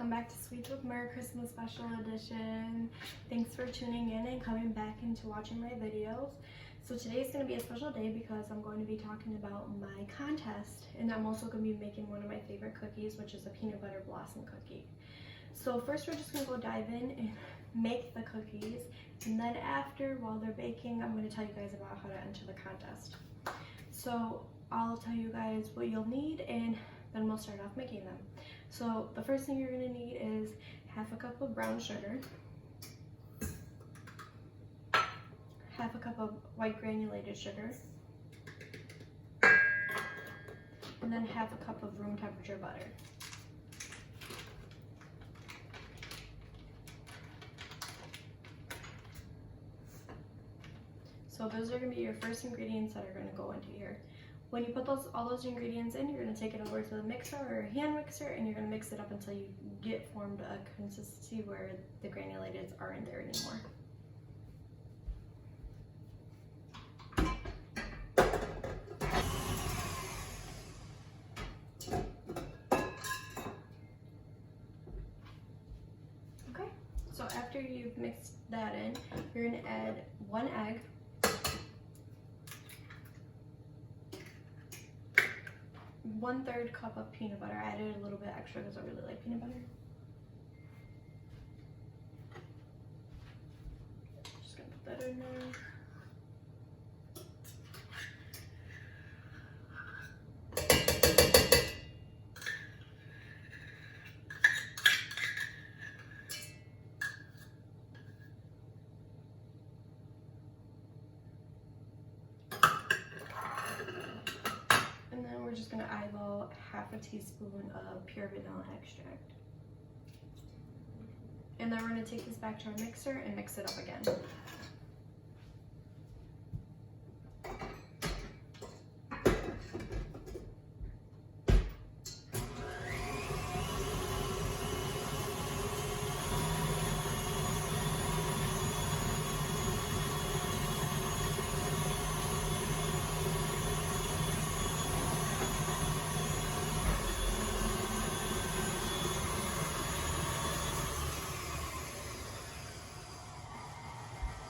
welcome back to Sweets with Mer Christmas Special Edition. Thanks for tuning in and coming back into watching my videos. So today is going to be a special day because I'm going to be talking about my contest, and I'm also going to be making one of my favorite cookies, which is a peanut butter blossom cookie. So first we're just going to go dive in and make the cookies, and then after, while they're baking, I'm going to tell you guys about how to enter the contest. So I'll tell you guys what you'll need, and then we'll start off making them. So the first thing you're going to need is half a cup of brown sugar, half a cup of white granulated sugar, and then half a cup of room temperature butter. So those are going to be your first ingredients that are going to go into here. When you put all those ingredients in, you're going to take it over to the mixer or a hand mixer, and you're going to mix it up until you get formed a consistency where the granulated aren't there anymore. Okay, so after you've mixed that in, you're going to add 1 egg, 1/3 cup of peanut butter. I added a little bit extra because I really like peanut butter. Just gonna put that in there. And then we're just gonna eyeball half a teaspoon of pure vanilla extract. And then we're gonna take this back to our mixer and mix it up again.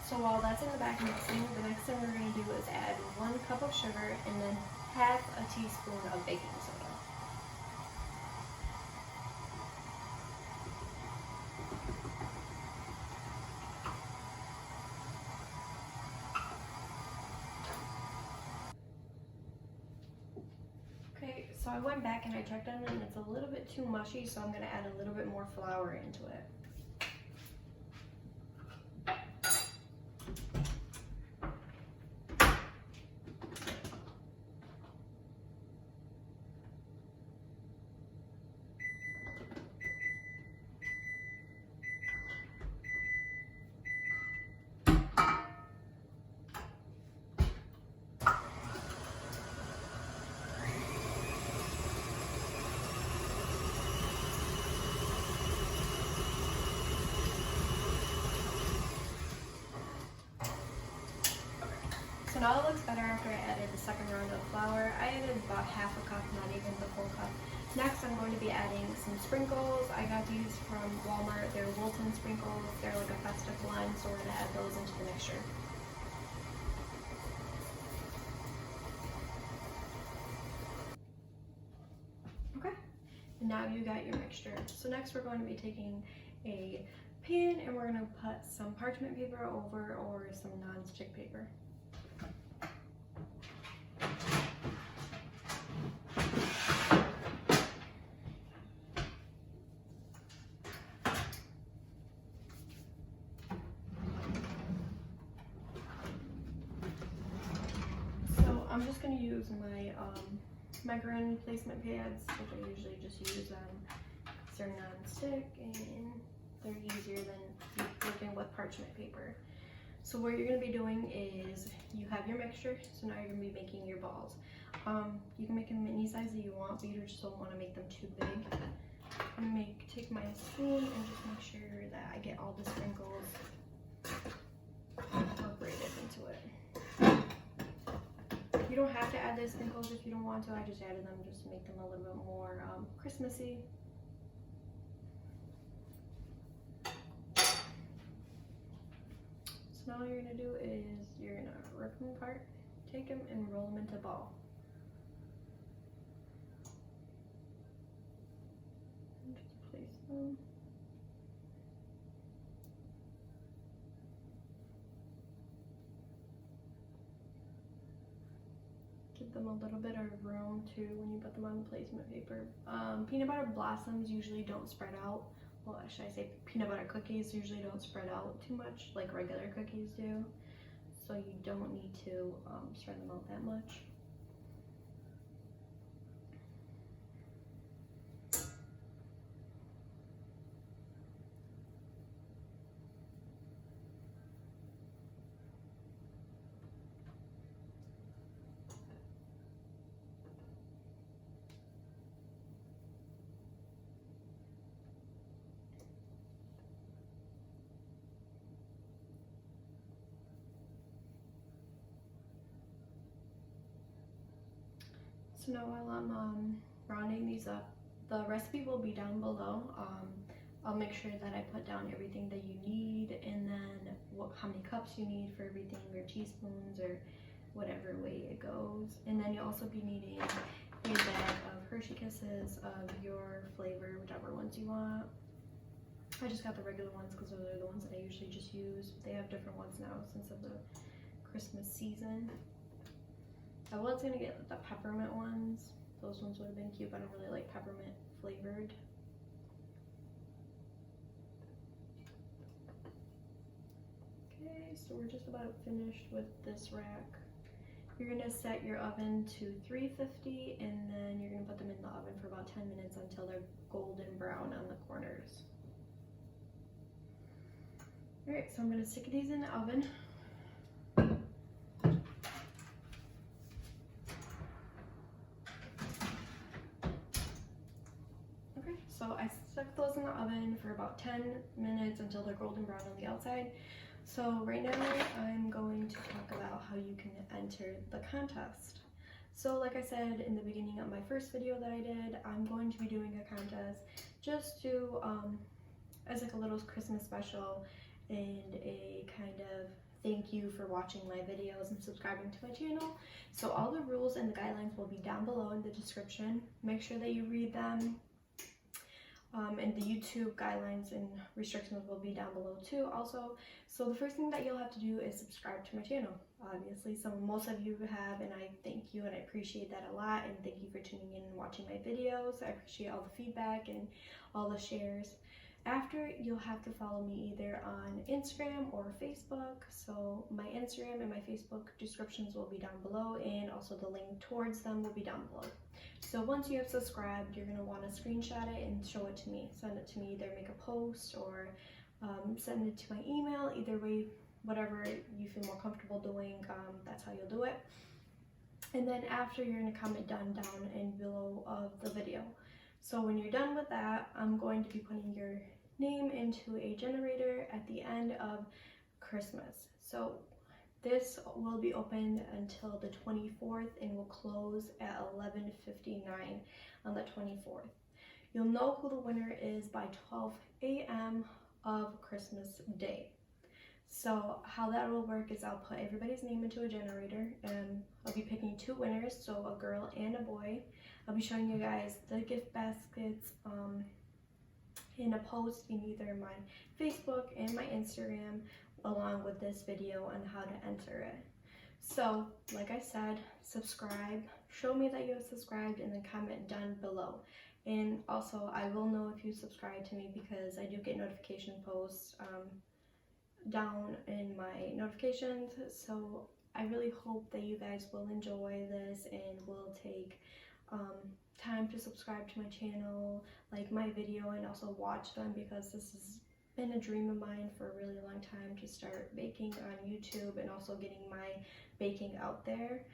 So while that's in the back mixing, the next thing we're going to do is add 1 cup of sugar and then half a teaspoon of baking soda. Okay, so I went back and I checked on it and it's a little bit too mushy, so I'm going to add a little bit more flour into it. So now it looks better after I added the second round of flour. I added about half a cup, not even the full cup. Next, I'm going to be adding some sprinkles. I got these from Walmart. They're Wilton sprinkles. They're like a festive blend, so we're going to add those into the mixture. Okay, and now you got your mixture. So next we're going to be taking a pan and we're going to put some parchment paper over or some non-stick paper. I'm just going to use my macaron placement pads, which I usually just use because they're non-stick and they're easier than working with parchment paper. So what you're going to be doing is you have your mixture, so now you're going to be making your balls. You can make them any size that you want, but you just don't want to make them too big. I'm going to take my spoon and just make sure that I get all the sprinkles incorporated into it. You don't have to add the sprinkles if you don't want to. I just added them just to make them a little bit more Christmassy. So now all you're gonna do is you're gonna rip them apart, take them and roll them into a ball. And just place them. Give them a little bit of room too when you put them on the placement paper. Peanut butter blossoms usually don't spread out. Well, should I say peanut butter cookies usually don't spread out too much like regular cookies do. So you don't need to spread them out that much. So now while I'm rounding these up, the recipe will be down below. I'll make sure that I put down everything that you need, and then how many cups you need for everything, or teaspoons, or whatever way it goes. And then you'll also be needing a bag of Hershey Kisses of your flavor, whichever ones you want. I just got the regular ones because those are the ones that I usually just use. They have different ones now since of the Christmas season. I was gonna get the peppermint ones. Those ones would have been cute, but I don't really like peppermint flavored. Okay, so we're just about finished with this rack. You're gonna set your oven to 350, and then you're gonna put them in the oven for about 10 minutes until they're golden brown on the corners. All right, so I'm gonna stick these in the oven. So I stuck those in the oven for about 10 minutes until they're golden brown on the outside. So right now I'm going to talk about how you can enter the contest. So like I said in the beginning of my first video that I did, I'm going to be doing a contest just to, as like a little Christmas special and a kind of thank you for watching my videos and subscribing to my channel. So all the rules and the guidelines will be down below in the description. Make sure that you read them. And the YouTube guidelines and restrictions will be down below too also. So the first thing that you'll have to do is subscribe to my channel. Obviously, most of you have, and I thank you and I appreciate that a lot, and thank you for tuning in and watching my videos. I appreciate all the feedback and all the shares. After, you'll have to follow me either on Instagram or Facebook. So my Instagram and my Facebook descriptions will be down below, and also the link towards them will be down below. So once you have subscribed, you're going to want to screenshot it and show it to me. Send it to me, either make a post or send it to my email. Either way, whatever you feel more comfortable doing, that's how you'll do it. And then after, you're going to comment down and below of the video. So when you're done with that, I'm going to be putting your name into a generator at the end of Christmas. So this will be open until the 24th and will close at 11:59 on the 24th. You'll know who the winner is by 12 a.m. of Christmas Day. So how that will work is I'll put everybody's name into a generator, and I'll be picking two winners, so a girl and a boy. I'll be showing you guys the gift baskets in a post in either my Facebook and my Instagram, along with this video on how to enter it. So like I said, subscribe, show me that you have subscribed, and then comment down below. And also I will know if you subscribe to me because I do get notification posts down in my notifications. So I really hope that you guys will enjoy this and will take time to subscribe to my channel, like my video, and also watch them, because this has been a dream of mine for a really long time to start baking on YouTube and also getting my baking out there.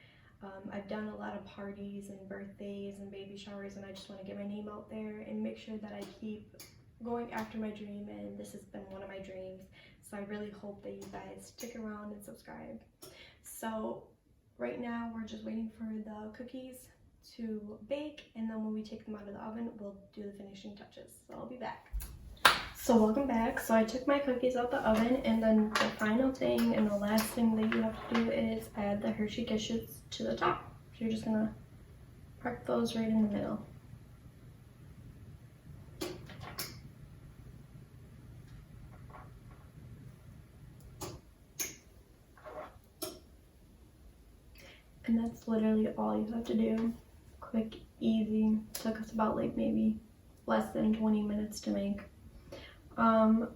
I've done a lot of parties and birthdays and baby showers, and I just want to get my name out there and make sure that I keep going after my dream, and this has been one of my dreams. So I really hope that you guys stick around and subscribe. So right now we're just waiting for the cookies to bake, and then when we take them out of the oven, we'll do the finishing touches. So I'll be back. So welcome back. So I took my cookies out the oven, and then the final thing and the last thing that you have to do is add the Hershey Kisses to the top. So you're just gonna park those right in the middle. And that's literally all you have to do. Quick, easy. Took us about like maybe less than 20 minutes to make.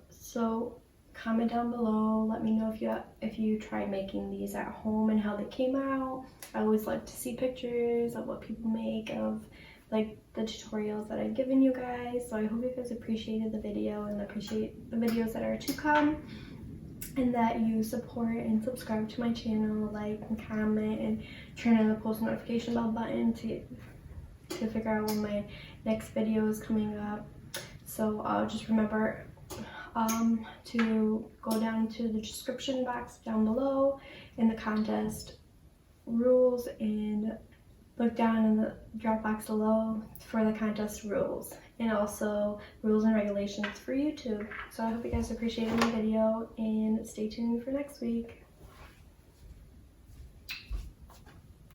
So comment down below. Let me know if you tried making these at home and how they came out. I always like to see pictures of what people make, of like the tutorials that I've given you guys. So I hope you guys appreciated the video and appreciate the videos that are to come, and that you support and subscribe to my channel, like and comment, and turn on the post notification bell button to figure out when my next video is coming up. So just remember to go down to the description box down below in the contest rules, and look down in the drop box below for the contest rules, and also rules and regulations for YouTube. So I hope you guys appreciated my video, and stay tuned for next week.